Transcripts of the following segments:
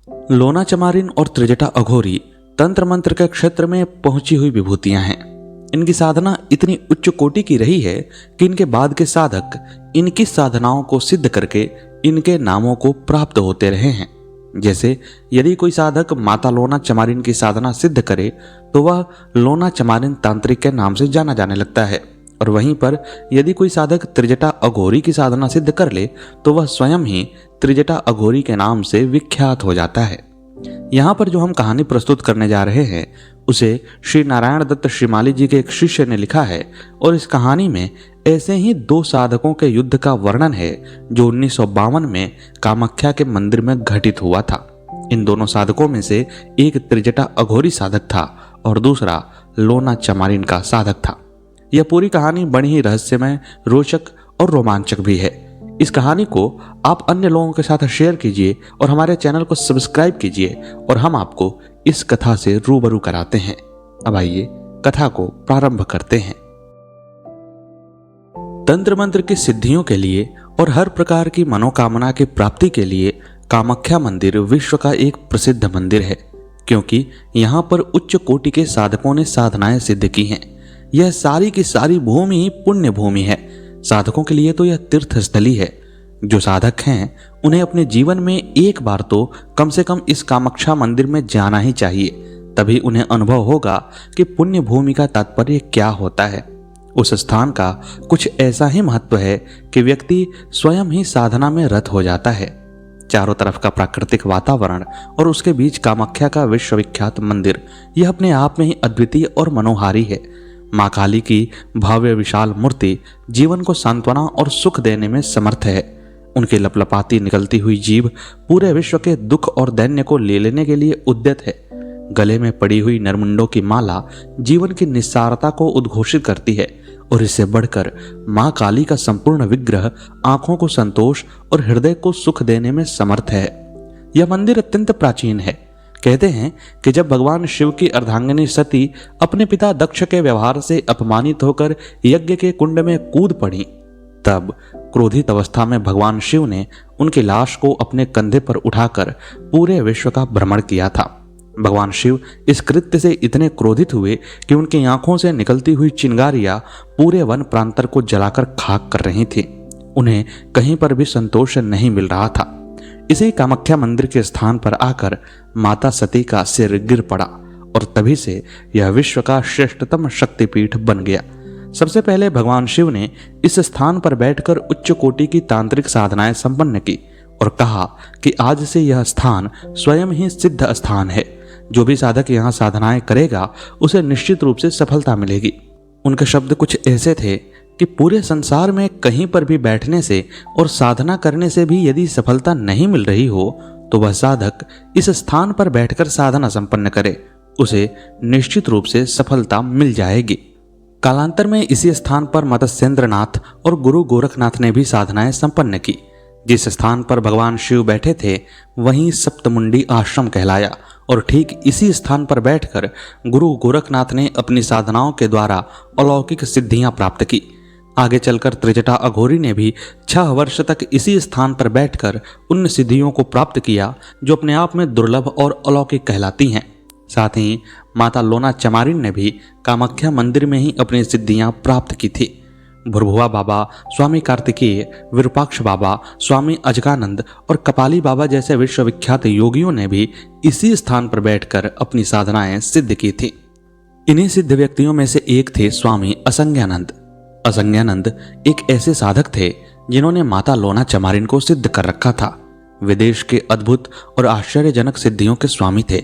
लोना चमारिन और त्रिजटा अघोरी तंत्र मंत्र के क्षेत्र में पहुंची हुई विभूतियां हैं। इनकी साधना इतनी उच्च कोटि की रही है कि इनके बाद के साधक इनकी साधनाओं को सिद्ध करके इनके नामों को प्राप्त होते रहे हैं। जैसे यदि कोई साधक माता लोना चमारिन की साधना सिद्ध करे तो वह लोना चमारिन तांत्रिक के नाम से जाना जाने लगता है, और वहीं पर यदि कोई साधक त्रिजटा अघोरी की साधना सिद्ध कर ले तो वह स्वयं ही त्रिजटा अघोरी के नाम से विख्यात हो जाता है। यहाँ पर जो हम कहानी प्रस्तुत करने जा रहे हैं उसे श्री नारायण दत्त श्रीमाली जी के एक शिष्य ने लिखा है, और इस कहानी में ऐसे ही दो साधकों के युद्ध का वर्णन है जो 1952 में कामाख्या के मंदिर में घटित हुआ था। इन दोनों साधकों में से एक त्रिजटा अघोरी साधक था और दूसरा लोना चमारिन का साधक था। यह पूरी कहानी बड़ी ही रहस्यमय, रोचक और रोमांचक भी है। इस कहानी को आप अन्य लोगों के साथ शेयर कीजिए और हमारे चैनल को सब्सक्राइब कीजिए, और हम आपको इस कथा से रूबरू कराते हैं। अब आइए कथा को प्रारंभ करते हैं। तंत्र मंत्र की सिद्धियों के लिए और हर प्रकार की मनोकामना की प्राप्ति के लिए कामाख्या मंदिर विश्व का एक प्रसिद्ध मंदिर है, क्योंकि यहाँ पर उच्च कोटि के साधकों ने साधनाएं सिद्ध की हैं। यह सारी की सारी भूमि ही पुण्य भूमि है। साधकों के लिए तो यह तीर्थ स्थली है। जो साधक हैं उन्हें अपने जीवन में एक बार तो कम से कम इस कामाख्या मंदिर में जाना ही चाहिए, तभी उन्हें अनुभव होगा कि पुण्य भूमि का तात्पर्य क्या होता है। उस स्थान का कुछ ऐसा ही महत्व है कि व्यक्ति स्वयं ही साधना में रत हो जाता है। चारों तरफ का प्राकृतिक वातावरण और उसके बीच कामाख्या का विश्वविख्यात मंदिर, यह अपने आप में ही अद्वितीय और मनोहारी है। माँ काली की भव्य विशाल मूर्ति जीवन को सांत्वना और सुख देने में समर्थ है। उनकी लपलपाती निकलती हुई जीभ पूरे विश्व के दुख और दैन्य को ले लेने के लिए उद्यत है। गले में पड़ी हुई नरमुंडों की माला जीवन की निस्सारता को उद्घोषित करती है, और इससे बढ़कर माँ काली का संपूर्ण विग्रह आंखों को संतोष और हृदय को सुख देने में समर्थ है। यह मंदिर अत्यंत प्राचीन है। कहते हैं कि जब भगवान शिव की अर्धांगिनी सती अपने पिता दक्ष के व्यवहार से अपमानित होकर यज्ञ के कुंड में कूद पड़ी, तब क्रोधित अवस्था में भगवान शिव ने उनकी लाश को अपने कंधे पर उठाकर पूरे विश्व का भ्रमण किया था। भगवान शिव इस कृत्य से इतने क्रोधित हुए कि उनकी आंखों से निकलती हुई चिंगारियां पूरे वन प्रांतर को जलाकर खाक कर रही थी। उन्हें कहीं पर भी संतोष नहीं मिल रहा था। इसी कामाख्या मंदिर के स्थान पर आकर माता सती का सिर गिर पड़ा, और तभी से यह विश्व का श्रेष्ठतम शक्तिपीठ बन गया। सबसे पहले भगवान शिव ने इस स्थान पर बैठकर उच्च कोटि की तांत्रिक साधनाएं संपन्न की और कहा कि आज से यह स्थान स्वयं ही सिद्ध स्थान है। जो भी साधक यहाँ साधनाएं करेगा उसे निश्चित रूप से सफलता मिलेगी। उनके शब्द कुछ ऐसे थे कि पूरे संसार में कहीं पर भी बैठने से और साधना करने से भी यदि सफलता नहीं मिल रही हो तो वह साधक इस स्थान पर बैठकर साधना संपन्न करे, उसे निश्चित रूप से सफलता मिल जाएगी। कालांतर में इसी स्थान पर मत्स्येंद्रनाथ और गुरु गोरखनाथ ने भी साधनाएं संपन्न की। जिस स्थान पर भगवान शिव बैठे थे वहीं सप्तमुंडी आश्रम कहलाया, और ठीक इसी स्थान पर बैठकर गुरु गोरखनाथ ने अपनी साधनाओं के द्वारा अलौकिक सिद्धियां प्राप्त की। आगे चलकर त्रिजटा अघोरी ने भी 6 वर्ष तक इसी स्थान पर बैठकर उन सिद्धियों को प्राप्त किया जो अपने आप में दुर्लभ और अलौकिक कहलाती हैं। साथ ही माता लोना चमारिन ने भी कामाख्या मंदिर में ही अपनी सिद्धियां प्राप्त की थी। भुरभुआ बाबा, स्वामी कार्तिकेय, विरूपाक्ष बाबा, स्वामी अजगानंद और कपाली बाबा जैसे विश्वविख्यात योगियों ने भी इसी स्थान पर बैठकर अपनी साधनाएं सिद्ध की थी। इन्हीं सिद्ध व्यक्तियों में से एक थे स्वामी असंज्ञानंद। असंज्ञानंद एक ऐसे साधक थे जिन्होंने माता लोना चमारिन को सिद्ध कर रखा था। विदेश के अद्भुत और आश्चर्यजनक सिद्धियों के स्वामी थे।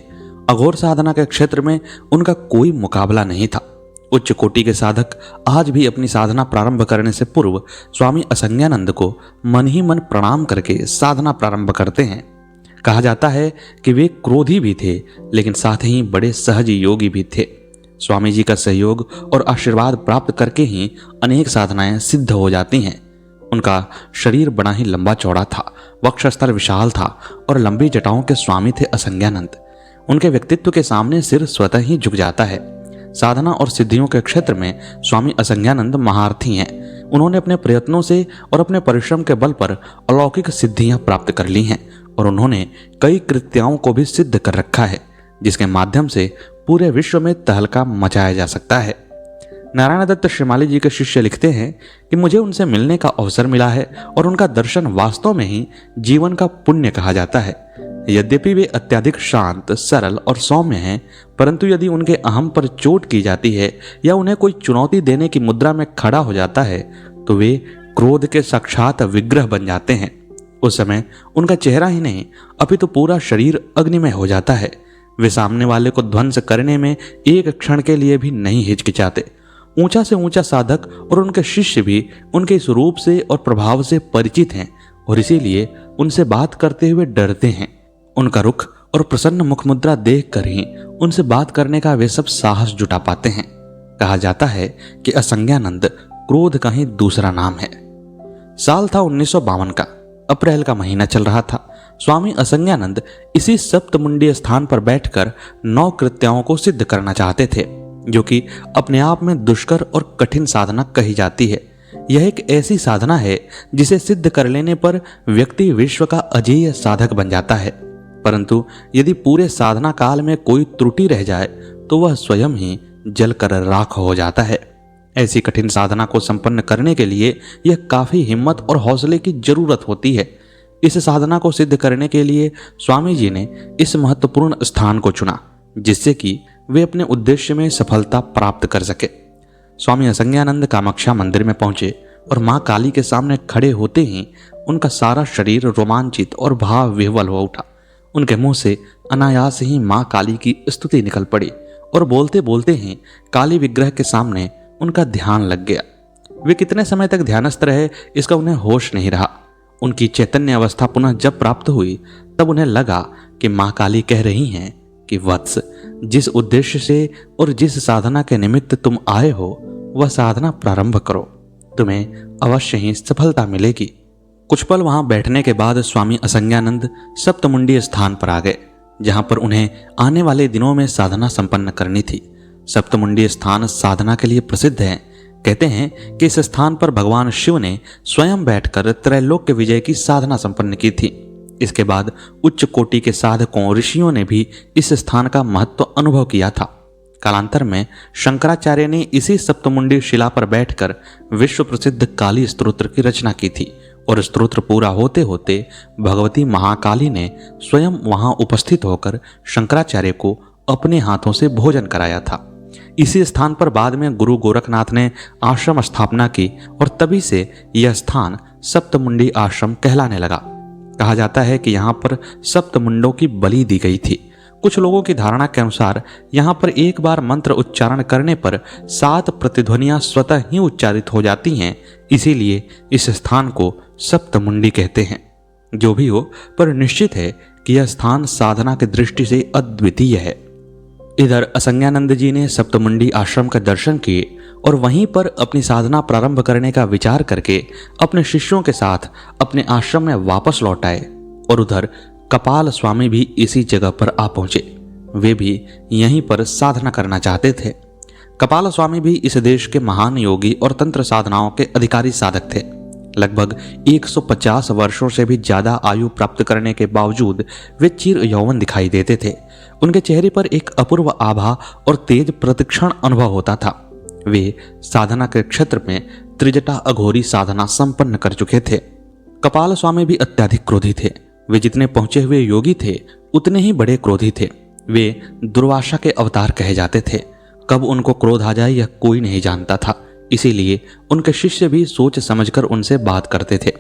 अघोर साधना के क्षेत्र में उनका कोई मुकाबला नहीं था। उच्च कोटि के साधक आज भी अपनी साधना प्रारंभ करने से पूर्व स्वामी असंज्ञानंद को मन ही मन प्रणाम करके साधना प्रारंभ करते हैं। कहा जाता है कि वे क्रोधी भी थे, लेकिन साथ ही बड़े सहज योगी भी थे। स्वामी जी का सहयोग और आशीर्वाद प्राप्त करके ही अनेक साधनाएं सिद्ध हो जाती हैं। उनका शरीर बड़ा ही लंबा चौड़ा था, वक्षस्थल विशाल था और लंबी जटाओं के स्वामी थे असंज्ञानंद। उनके व्यक्तित्व के सामने सिर स्वतः ही झुक जाता है। साधना और सिद्धियों के क्षेत्र में स्वामी असंज्ञानंद महारथी हैं। उन्होंने अपने प्रयत्नों से और अपने परिश्रम के बल पर अलौकिक सिद्धियां प्राप्त कर ली हैं और उन्होंने कई कृत्याओं को भी सिद्ध कर रखा है जिसके माध्यम से पूरे विश्व में तहलका मचाया जा सकता है। नारायण दत्त श्रीमाली जी के शिष्य लिखते हैं कि मुझे उनसे मिलने का अवसर मिला है और उनका दर्शन वास्तव में ही जीवन का पुण्य कहा जाता है। यद्यपि वे अत्यधिक शांत, सरल और सौम्य हैं, परंतु यदि उनके अहम पर चोट की जाती है या उन्हें कोई चुनौती देने की मुद्रा में खड़ा हो जाता है तो वे क्रोध के साक्षात विग्रह बन जाते हैं। उस समय उनका चेहरा ही नहीं अपितु पूरा शरीर अग्निमय हो जाता है। वे सामने वाले को ध्वंस करने में एक क्षण के लिए भी नहीं हिचकिचाते। ऊंचा से ऊंचा साधक और उनके शिष्य भी उनके इस रूप से और प्रभाव से परिचित हैं और इसीलिए उनसे बात करते हुए डरते हैं। उनका रुख और प्रसन्न मुखमुद्रा देखकर ही उनसे बात करने का वे सब साहस जुटा पाते हैं। कहा जाता है कि असंज्ञानंद क्रोध का ही दूसरा नाम है। साल था 1952 का, अप्रैल का महीना चल रहा था। स्वामी असंज्ञानंद इसी सप्तमुंडी स्थान पर बैठकर 9 कृत्याओं को सिद्ध करना चाहते थे, जो कि अपने आप में दुष्कर और कठिन साधना कही जाती है। यह एक ऐसी साधना है जिसे सिद्ध कर लेने पर व्यक्ति विश्व का अजेय साधक बन जाता है, परंतु यदि पूरे साधना काल में कोई त्रुटि रह जाए तो वह स्वयं ही जलकर राख हो जाता है। ऐसी कठिन साधना को संपन्न करने के लिए यह काफी हिम्मत और हौसले की जरूरत होती है। इस साधना को सिद्ध करने के लिए स्वामी जी ने इस महत्वपूर्ण स्थान को चुना जिससे कि वे अपने उद्देश्य में सफलता प्राप्त कर सके। स्वामी असंज्ञानंद कामाख्या मंदिर में पहुंचे और मां काली के सामने खड़े होते ही उनका सारा शरीर रोमांचित और भाव विह्वल हो उठा। उनके मुंह से अनायास ही मां काली की स्तुति निकल पड़ी और बोलते बोलते ही काली विग्रह के सामने उनका ध्यान लग गया। वे कितने समय तक ध्यानस्थ रहे इसका उन्हें होश नहीं रहा। उनकी चैतन्य अवस्था पुनः जब प्राप्त हुई तब उन्हें लगा कि मां काली कह रही हैं कि वत्स, जिस उद्देश्य से और जिस साधना के निमित्त तुम आए हो वह साधना प्रारंभ करो, तुम्हें अवश्य ही सफलता मिलेगी। कुछ पल वहां बैठने के बाद स्वामी असंज्ञानंद सप्तमुंडी स्थान पर आ गए जहां पर उन्हें आने वाले दिनों में साधना संपन्न करनी थी। सप्तमुंडी स्थान साधना के लिए प्रसिद्ध है। कहते हैं कि इस स्थान पर भगवान शिव ने स्वयं बैठकर त्रैलोक्य विजय की साधना संपन्न की थी। इसके बाद उच्च कोटि के साधकों, ऋषियों ने भी इस स्थान का महत्व अनुभव किया था। कालांतर में शंकराचार्य ने इसी सप्तमुंडी शिला पर बैठकर विश्व प्रसिद्ध काली स्तोत्र की रचना की थी और स्तोत्र पूरा होते होते भगवती महाकाली ने स्वयं वहां उपस्थित होकर शंकराचार्य को अपने हाथों से भोजन कराया था। इसी स्थान पर बाद में गुरु गोरखनाथ ने आश्रम स्थापना की और तभी से यह स्थान सप्तमुंडी आश्रम कहलाने लगा। कहा जाता है कि यहाँ पर सप्तमुंडों की बलि दी गई थी। कुछ लोगों की धारणा के अनुसार यहाँ पर एक बार मंत्र उच्चारण करने पर 7 प्रतिध्वनियां स्वतः ही उच्चारित हो जाती हैं, इसीलिए इस स्थान को सप्तमुंडी कहते हैं। जो भी हो, पर निश्चित है कि यह स्थान साधना की दृष्टि से अद्वितीय है। इधर असंज्ञानंद जी ने सप्तमुंडी आश्रम का दर्शन किए और वहीं पर अपनी साधना प्रारंभ करने का विचार करके अपने शिष्यों के साथ अपने आश्रम में वापस लौट आए और उधर कपाल स्वामी भी इसी जगह पर आ पहुंचे। वे भी यहीं पर साधना करना चाहते थे। कपाल स्वामी भी इस देश के महान योगी और तंत्र साधनाओं के अधिकारी साधक थे। लगभग 150 वर्षों से भी ज्यादा आयु प्राप्त करने के बावजूद वे चिर यौवन दिखाई देते थे। उनके चेहरे पर एक अपूर्व आभा और तेज प्रतिक्षण अनुभव होता था। वे साधना के क्षेत्र में त्रिजटा अघोरी साधना संपन्न कर चुके थे। कपाल स्वामी भी अत्यधिक क्रोधी थे। वे जितने पहुंचे हुए योगी थे उतने ही बड़े क्रोधी थे। वे दुर्वासा के अवतार कहे जाते थे। कब उनको क्रोध आ जाए यह कोई नहीं जानता था, इसीलिए उनके शिष्य भी सोच समझकर उनसे बात करते थे।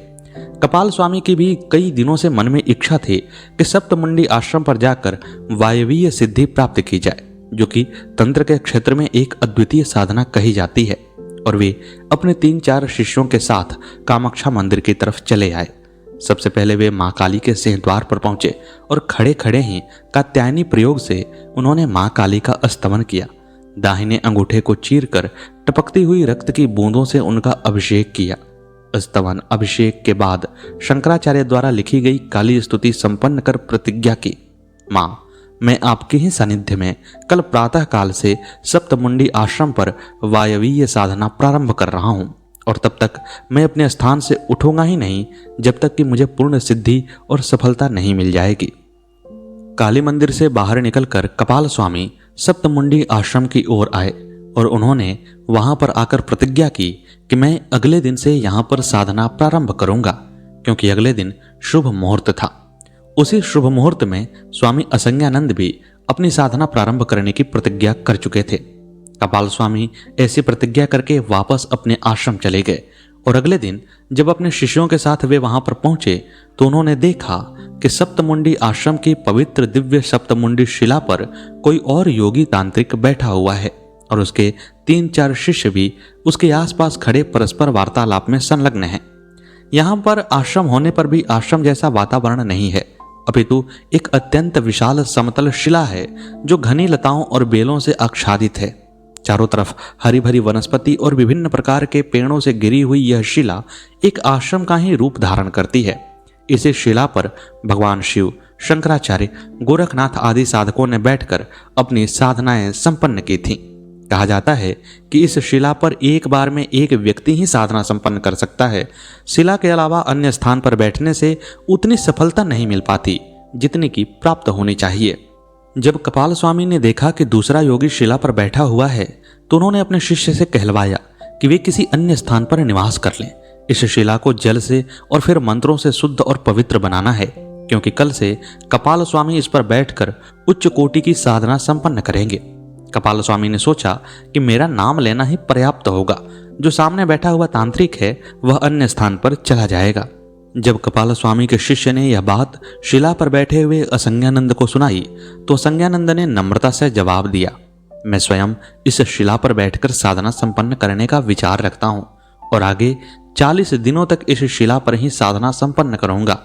कपाल स्वामी की भी कई दिनों से मन में इच्छा थी कि सप्तमुंडी आश्रम पर जाकर वायवीय सिद्धि प्राप्त की जाए, जो कि तंत्र के क्षेत्र में एक अद्वितीय साधना कही जाती है। और वे अपने 3-4 शिष्यों के साथ कामाख्या मंदिर की तरफ चले आए। सबसे पहले वे मां काली के सिंहद्वार पर पहुंचे और खड़े खड़े ही कात्यायनी प्रयोग से उन्होंने मां काली का स्तमन किया। दाहिने अंगूठे को चीरकर टपकती हुई रक्त की बूंदों से उनका अभिषेक किया। स्तवन अभिषेक के बाद शंकराचार्य द्वारा लिखी गई काली स्तुति संपन्न कर प्रतिज्ञा की, मां, मैं आपके ही सानिध्य में कल प्रातः काल से सप्तमुंडी आश्रम पर वायवीय साधना प्रारंभ कर रहा हूं। और तब तक मैं अपने स्थान से उठूंगा ही नहीं जब तक कि मुझे पूर्ण सिद्धि और सफलता नहीं मिल जाएगी। काली मंदिर से बाहर निकलकर कपाल स्वामी सप्तमुंडी आश्रम की ओर आए और उन्होंने वहां पर आकर प्रतिज्ञा की कि मैं अगले दिन से यहां पर साधना प्रारंभ करूंगा, क्योंकि अगले दिन शुभ मुहूर्त था। उसी शुभ मुहूर्त में स्वामी असंज्ञानंद भी अपनी साधना प्रारंभ करने की प्रतिज्ञा कर चुके थे। कपाल स्वामी ऐसी प्रतिज्ञा करके वापस अपने आश्रम चले गए और अगले दिन जब अपने शिष्यों के साथ वे वहां पर पहुंचे तो उन्होंने देखा कि सप्तमुंडी आश्रम की पवित्र दिव्य सप्तमुंडी शिला पर कोई और योगी तांत्रिक बैठा हुआ है और उसके 3-4 शिष्य भी उसके आसपास खड़े परस्पर वार्तालाप में संलग्न हैं। यहाँ पर आश्रम होने पर भी आश्रम जैसा वातावरण नहीं है, अपितु एक अत्यंत विशाल समतल शिला है जो घनी लताओं और बेलों से आच्छादित है। चारों तरफ हरी भरी वनस्पति और विभिन्न प्रकार के पेड़ों से घिरी हुई यह शिला एक आश्रम का ही रूप धारण करती है। इसी शिला पर भगवान शिव, शंकराचार्य, गोरखनाथ आदि साधकों ने बैठकर अपनी साधनाएं संपन्न की थीं। कहा जाता है कि इस शिला पर एक बार में एक व्यक्ति ही साधना संपन्न कर सकता है। शिला के अलावा अन्य स्थान पर बैठने से उतनी सफलता नहीं मिल पाती जितनी की प्राप्त होनी चाहिए। जब कपाल स्वामी ने देखा कि दूसरा योगी शिला पर बैठा हुआ है तो उन्होंने अपने शिष्य से कहलवाया कि वे किसी अन्य स्थान पर निवास कर लें। इस शिला को जल से और फिर मंत्रों से शुद्ध और पवित्र बनाना है, क्योंकि कल से कपाल स्वामी इस पर बैठकर उच्च कोटि की साधना संपन्न करेंगे। कपाल स्वामी ने सोचा कि मेरा नाम लेना ही पर्याप्त होगा, जो सामने बैठा हुआ तांत्रिक है वह अन्य स्थान पर चला जाएगा। जब कपाल स्वामी के शिष्य ने यह बात शिला पर बैठे हुए असंज्ञानंद को सुनाई तो असंज्ञानंद ने नम्रता से जवाब दिया, मैं स्वयं इस शिला पर बैठकर साधना संपन्न करने का विचार रखता हूँ और आगे 40 दिनों तक इस शिला पर ही साधना संपन्न करूंगा।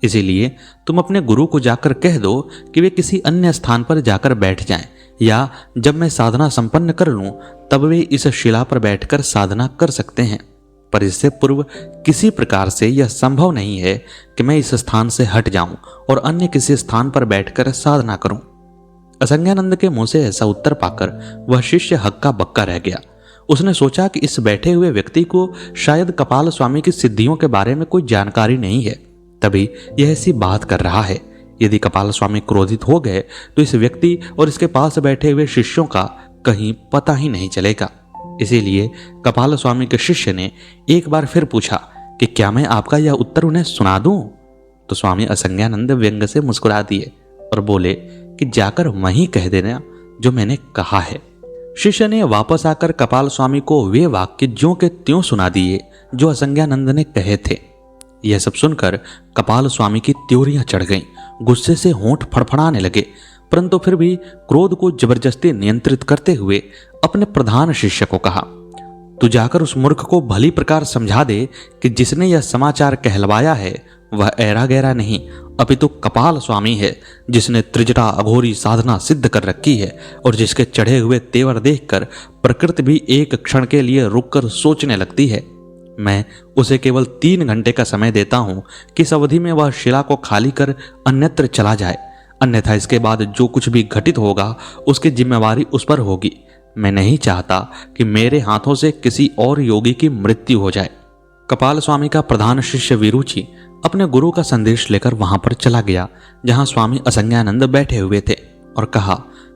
इसीलिए तुम अपने गुरु को जाकर कह दो कि वे किसी अन्य स्थान पर जाकर बैठ जाएं, या जब मैं साधना संपन्न कर लूं तब वे इस शिला पर बैठकर साधना कर सकते हैं। पर इससे पूर्व किसी प्रकार से यह संभव नहीं है कि मैं इस स्थान से हट जाऊं और अन्य किसी स्थान पर बैठकर साधना करूं। असंज्ञानंद के मुंह से ऐसा उत्तर पाकर वह शिष्य हक्का बक्का रह गया। उसने सोचा कि इस बैठे हुए व्यक्ति को शायद कपाल स्वामी की सिद्धियों के बारे में कोई जानकारी नहीं है, तभी यह ऐसी बात कर रहा है। यदि कपाल स्वामी क्रोधित हो गए तो इस व्यक्ति और इसके पास बैठे हुए शिष्यों का कहीं पता ही नहीं चलेगा। इसीलिए कपाल स्वामी के शिष्य ने एक बार फिर पूछा कि क्या मैं आपका यह उत्तर उन्हें सुना दूं? तो स्वामी असंज्ञानंद व्यंग से मुस्कुरा दिए और बोले कि जाकर वहीं कह देना जो मैंने कहा है। शिष्य ने वापस आकर कपाल स्वामी को वे वाक्य ज्यों के त्यों सुना दिए जो असंज्ञानंद ने कहे थे। यह सब सुनकर कपाल स्वामी की त्योरियां चढ़ गईं, गुस्से से होंठ फड़फड़ाने लगे, परंतु फिर भी क्रोध को जबरदस्ती नियंत्रित करते हुए अपने प्रधान शिष्य को कहा, तू जाकर उस मूर्ख को भली प्रकार समझा दे कि जिसने यह समाचार कहलवाया है वह ऐरा गैरा नहीं अपितु कपाल स्वामी है, जिसने त्रिजटा अघोरी साधना सिद्ध कर रखी है और जिसके चढ़े हुए तेवर देखकर प्रकृति भी एक क्षण के लिए रुककर सोचने लगती है। मैं उसे केवल 3 घंटे का समय देता हूं कि इस अवधि में वह शिला को खाली कर अन्यत्र चला जाए, अन्यथा इसके बाद जो कुछ भी घटित होगा उसकी जिम्मेवारी उस पर होगी। मैं नहीं चाहता कि मेरे हाथों से किसी और योगी की मृत्यु हो जाए। कपाल स्वामी का प्रधान शिष्य विरुचि अपने गुरु का संदेश लेकर वहां पर चला गया जहां स्वामी असंज्ञानंद बैठे हुए थे और कहा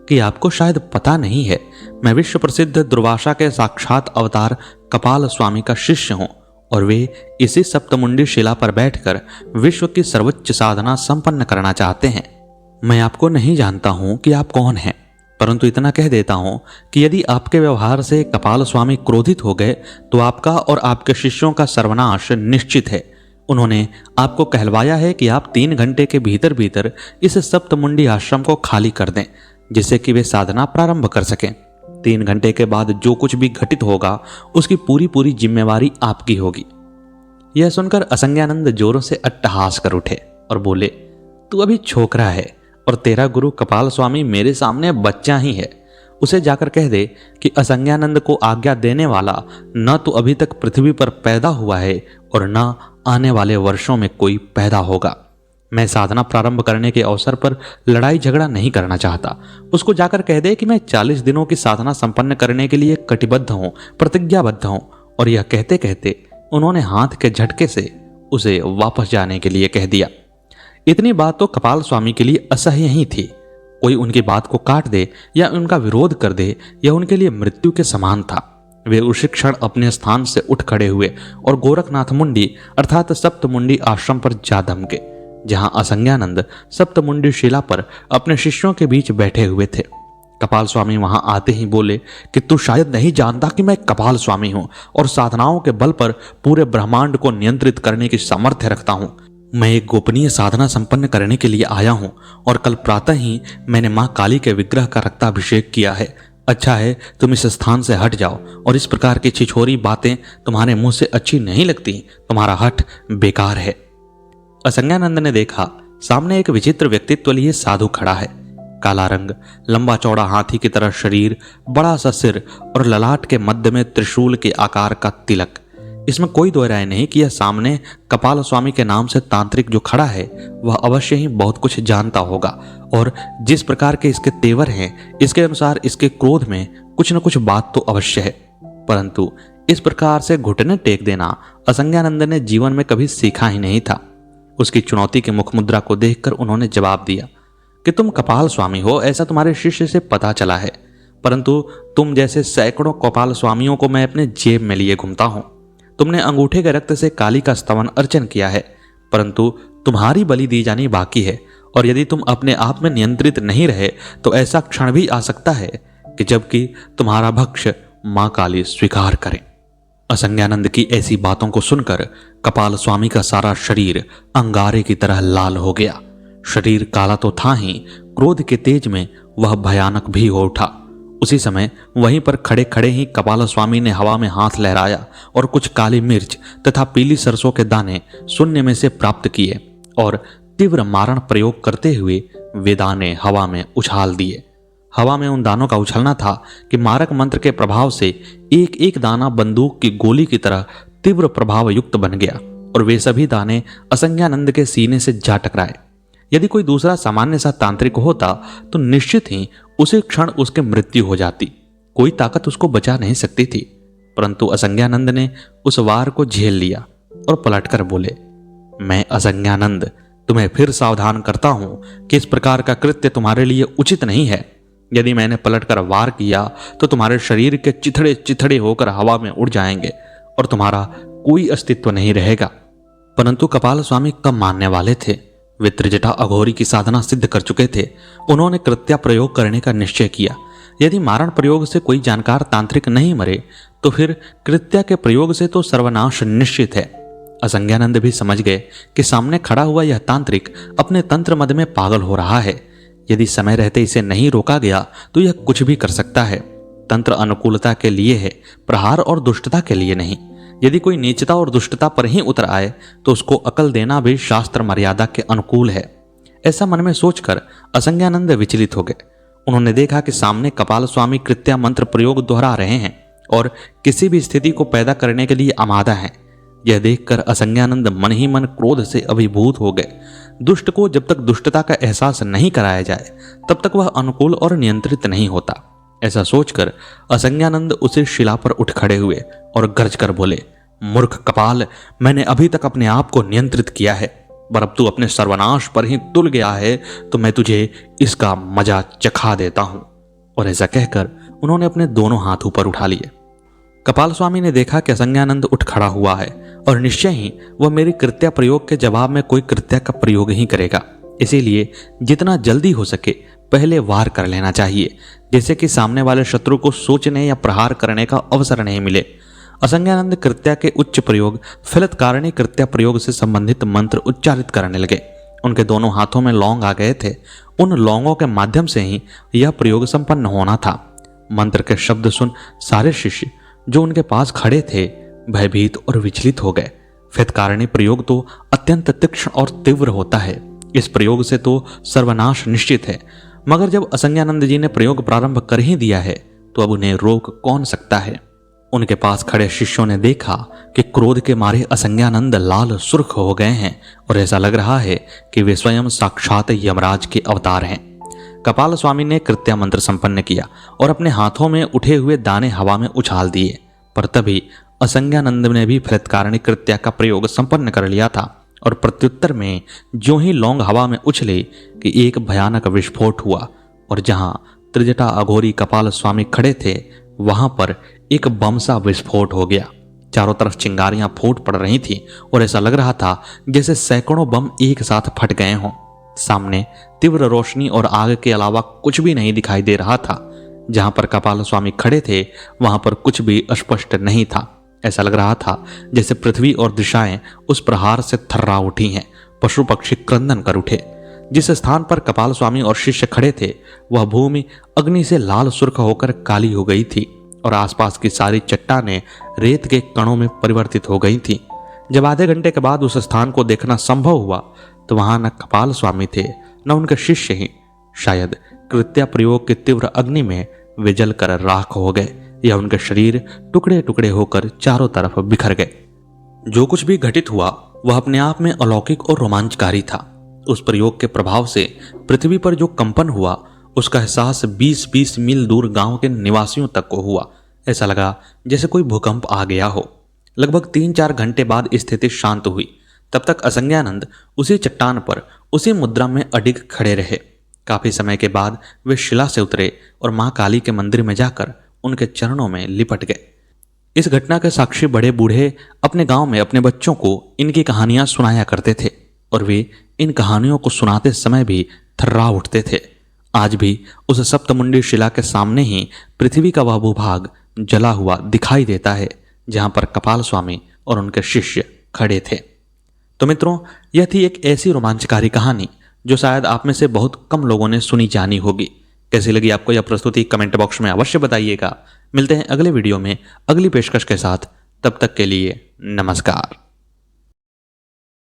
कि आपको शायद पता नहीं है, मैं विश्व प्रसिद्ध दुर्वासा के साक्षात अवतार कपाल स्वामी का शिष्य हूं और वे इसी सप्तमुंडी शिला पर बैठकर विश्व की सर्वोच्च साधना संपन्न करना चाहते हैं। मैं आपको नहीं जानता हूं कि आप कौन हैं, परंतु इतना कह देता हूं कि यदि आपके व्यवहार से कपाल स्वामी क्रोधित हो गए तो आपका और आपके शिष्यों का सर्वनाश निश्चित है। उन्होंने आपको कहलवाया है कि आप 3 घंटे के भीतर भीतर इस सप्तमुंडी आश्रम को खाली कर दें, जिससे कि वे साधना प्रारंभ कर सकें। 3 घंटे के बाद जो कुछ भी घटित होगा उसकी पूरी जिम्मेवारी आपकी होगी। यह सुनकर असंज्ञानंद जोरों से अट्टहास कर उठे और बोले, तू अभी छोकरा है और तेरा गुरु कपाल स्वामी मेरे सामने बच्चा ही है। उसे जाकर कह दे कि असंज्ञानंद को आज्ञा देने वाला न तो अभी तक पृथ्वी पर पैदा हुआ है और न आने वाले वर्षों में कोई पैदा होगा। मैं साधना प्रारंभ करने के अवसर पर लड़ाई झगड़ा नहीं करना चाहता। उसको जाकर कह दे कि मैं 40 दिनों की साधना संपन्न करने के लिए कटिबद्ध हूँ, प्रतिज्ञाबद्ध हूँ और यह कहते कहते उन्होंने हाथ के झटके से उसे वापस जाने के लिए कह दिया। इतनी बात तो कपाल स्वामी के लिए असह्य ही थी। कोई उनकी बात को काट दे या उनका विरोध कर दे, यह उनके लिए मृत्यु के समान था। वे उसी क्षण अपने स्थान से उठ खड़े हुए और गोरखनाथ मुंडी अर्थात सप्तमुंडी आश्रम पर जा धमके, जहां असंज्ञानंद सप्तमुंडी शिला पर अपने शिष्यों के बीच बैठे हुए थे। कपाल स्वामी वहां आते ही बोले कि तू शायद नहीं जानता कि मैं कपाल स्वामी हूं और साधनाओं के बल पर पूरे ब्रह्मांड को नियंत्रित करने की सामर्थ्य रखता हूं। मैं एक गोपनीय साधना संपन्न करने के लिए आया हूं और कल प्रातः ही मैंने मां काली के विग्रह का रक्ताभिषेक किया है। अच्छा है तुम इस स्थान से हट जाओ और इस प्रकार की छिछोरी बातें तुम्हारे मुंह से अच्छी नहीं लगती। तुम्हारा हठ बेकार है। असंज्ञानंद ने देखा सामने एक विचित्र व्यक्तित्व लिए साधु खड़ा है। काला रंग, लंबा चौड़ा हाथी की तरह शरीर, बड़ा सा सिर और ललाट के मध्य में त्रिशूल के आकार का तिलक। इसमें कोई दो राय नहीं कि यह सामने कपाल स्वामी के नाम से तांत्रिक जो खड़ा है वह अवश्य ही बहुत कुछ जानता होगा और जिस प्रकार के इसके तेवर हैं इसके अनुसार इसके क्रोध में कुछ न कुछ बात तो अवश्य है। परंतु इस प्रकार से घुटने टेक देना असंज्ञानंद ने जीवन में कभी सीखा ही नहीं था। उसकी चुनौती के मुख मुद्रा को देखकर उन्होंने जवाब दिया कि तुम कपाल स्वामी हो ऐसा तुम्हारे शिष्य से पता चला है, परंतु तुम जैसे सैकड़ों कपाल स्वामियों को मैं अपने जेब में लिए घूमता हूं। तुमने अंगूठे के रक्त से काली का स्तवन अर्चन किया है, परंतु तुम्हारी बलि दी जानी बाकी है और यदि तुम अपने आप में नियंत्रित नहीं रहे तो ऐसा क्षण भी आ सकता है कि जबकि तुम्हारा भक्ष्य मां काली स्वीकार करें। असंज्ञानंद की ऐसी बातों को सुनकर कपाल स्वामी का सारा शरीर अंगारे की तरह लाल हो गया। शरीर काला तो था ही, क्रोध के तेज में वह भयानक भी हो उठा। उसी समय वहीं पर खड़े खड़े ही कपाल स्वामी ने हवा में हाथ लहराया और कुछ काली मिर्च तथा पीली सरसों के दाने शून्य में से प्राप्त किए और तीव्र मारण प्रयोग करते हुए वे दाने हवा में उछाल दिए। हवा में उन दानों का उछलना था कि मारक मंत्र के प्रभाव से एक एक दाना बंदूक की गोली की तरह तीव्र प्रभाव युक्त बन गया और वे सभी दाने असंज्ञानंद के सीने से जा टकराए। यदि कोई दूसरा सामान्य सा तांत्रिक होता तो निश्चित ही उसी क्षण उसकी मृत्यु हो जाती। कोई ताकत उसको बचा नहीं सकती थी, परंतु असंज्ञानंद ने उस वार को झेल लिया और पलटकर बोले, मैं असंज्ञानंद तुम्हें फिर सावधान करता हूं कि इस प्रकार का कृत्य तुम्हारे लिए उचित नहीं है। यदि मैंने पलटकर वार किया तो तुम्हारे शरीर के चिथड़े चिथड़े होकर हवा में उड़ जाएंगे और तुम्हारा कोई अस्तित्व नहीं रहेगा। परंतु कपाल स्वामी कम मानने वाले थे। वे त्रिजटा अघोरी की साधना सिद्ध कर चुके थे। उन्होंने कृत्या प्रयोग करने का निश्चय किया। यदि मारण प्रयोग से कोई जानकार तांत्रिक नहीं मरे तो फिर कृत्या के प्रयोग से तो सर्वनाश निश्चित है। असंज्ञानंद भी समझ गए कि सामने खड़ा हुआ यह तांत्रिक अपने तंत्र मद में पागल हो रहा है। यदि समय रहते इसे नहीं रोका गया तो यह कुछ भी कर सकता है। तंत्र अनुकूलता के लिए है, प्रहार और दुष्टता के लिए नहीं। यदि कोई नीचता और दुष्टता पर ही उतर आए तो उसको अकल देना भी शास्त्र मर्यादा के अनुकूल है। ऐसा मन में सोचकर असंज्ञानंद विचलित हो गए। उन्होंने देखा कि सामने कपाल स्वामी कृत्या मंत्र प्रयोग दोहरा रहे हैं और किसी भी स्थिति को पैदा करने के लिए आमादा हैं। यह देखकर असंज्ञानंद मन ही मन क्रोध से अभिभूत हो गए। दुष्ट को जब तक दुष्टता का एहसास नहीं कराया जाए तब तक वह अनुकूल और नियंत्रित नहीं होता। ऐसा सोचकर असंज्ञानंद उसी शिला पर उठ खड़े हुए और गरज कर बोले, मूर्ख कपाल, मैंने अभी तक अपने आप को नियंत्रित किया है, पर अब तू अपने सर्वनाश पर ही तुल गया है तो मैं तुझे इसका मजा चखा देता हूं। और ऐसा कहकर उन्होंने अपने दोनों हाथ ऊपर उठा लिए। कपाल स्वामी ने देखा कि असंज्ञानंद उठ खड़ा हुआ है और निश्चय ही वह मेरी कृत्या प्रयोग के जवाब में कोई कृत्या का प्रयोग ही करेगा। इसीलिए जितना जल्दी हो सके पहले वार कर लेना चाहिए, जैसे कि सामने वाले शत्रु को सोचने या प्रहार करने का अवसर नहीं मिले। असंज्ञानंद कृत्या के उच्च प्रयोग फलत्कारणी कृत्या प्रयोग से संबंधित मंत्र उच्चारित करने लगे। उनके दोनों हाथों में लौंग आ गए थे। उन लौंगों के माध्यम से ही यह प्रयोग संपन्न होना था। मंत्र के शब्द सुन सारे शिष्य जो उनके पास खड़े थे भयभीत और विचलित हो गए। फलत्कारणी प्रयोग तो अत्यंत तीक्ष्ण और तीव्र होता है। इस प्रयोग से तो सर्वनाश निश्चित है, मगर जब असंज्ञानंद जी ने प्रयोग प्रारंभ कर ही दिया है तो अब उन्हें रोक कौन सकता है। उनके पास खड़े शिष्यों ने देखा कि क्रोध के मारे असंज्ञानंद लाल सुर्ख हो गए हैं और ऐसा लग रहा है कि वे स्वयं साक्षात यमराज के अवतार हैं। कपाल स्वामी ने कृत्या मंत्र संपन्न किया और अपने हाथों में उठे हुए दाने हवा में उछाल दिए, पर तभी असंज्ञानंद ने भी फलितकारिणी कृत्या का प्रयोग संपन्न कर लिया था और प्रत्युत्तर में ज्यों ही लौंग हवा में उछले कि एक भयानक विस्फोट हुआ और जहां त्रिजटा अघोरी कपाल स्वामी खड़े थे वहां पर एक बम सा विस्फोट हो गया। चारों तरफ चिंगारियां फूट पड़ रही थी और ऐसा लग रहा था जैसे सैकड़ों बम एक साथ फट गए हों। सामने तीव्र रोशनी और आग के अलावा कुछ भी नहीं दिखाई दे रहा था। जहां पर कपाल स्वामी खड़े थे वहां पर कुछ भी स्पष्ट नहीं था। ऐसा लग रहा था जैसे पृथ्वी और दिशाएं उस प्रहार से थर्रा उठी हैं, पशु पक्षी क्रंदन कर उठे। जिस स्थान पर कपाल स्वामी और शिष्य खड़े थे वह भूमि अग्नि से लाल सुर्ख होकर काली हो गई थी और आसपास की सारी चट्टानें रेत के कणों में परिवर्तित हो गई थी। जब आधे घंटे के बाद उस स्थान को देखना संभव हुआ तो वहां न कपाल स्वामी थे न उनके शिष्य ही। शायद कृत्या प्रयोग की तीव्र अग्नि में वे जल कर राख हो गए या उनके शरीर टुकड़े टुकड़े होकर चारों तरफ बिखर गए। जो कुछ भी घटित हुआ वह अपने आप में अलौकिक और रोमांचकारी था। उस प्रयोग के प्रभाव से पृथ्वी पर जो कंपन हुआ उसका एहसास 20-20 मील दूर गांव के निवासियों तक को हुआ। ऐसा लगा जैसे कोई भूकंप आ गया हो। लगभग 3-4 घंटे बाद स्थिति शांत हुई। तब तक असंज्ञानंद उसी चट्टान पर उसी मुद्रा में अडिग खड़े रहे। काफी समय के बाद वे शिला से उतरे और मां काली के मंदिर में जाकर उनके चरणों में लिपट गए। इस घटना के साक्षी बड़े बूढ़े अपने गांव में अपने बच्चों को इनकी कहानियां सुनाया करते थे और वे इन कहानियों को सुनाते समय भी थर्रा उठते थे। आज भी उस सप्तमुंडी शिला के सामने ही पृथ्वी का वह भूभाग जला हुआ दिखाई देता है जहां पर कपाल स्वामी और उनके शिष्य खड़े थे। तो मित्रों, यह थी एक ऐसी रोमांचकारी कहानी जो शायद आप में से बहुत कम लोगों ने सुनी जानी होगी। कैसी लगी आपको यह प्रस्तुति कमेंट बॉक्स में अवश्य बताइएगा। मिलते हैं अगले वीडियो में अगली पेशकश के साथ। तब तक के लिए नमस्कार।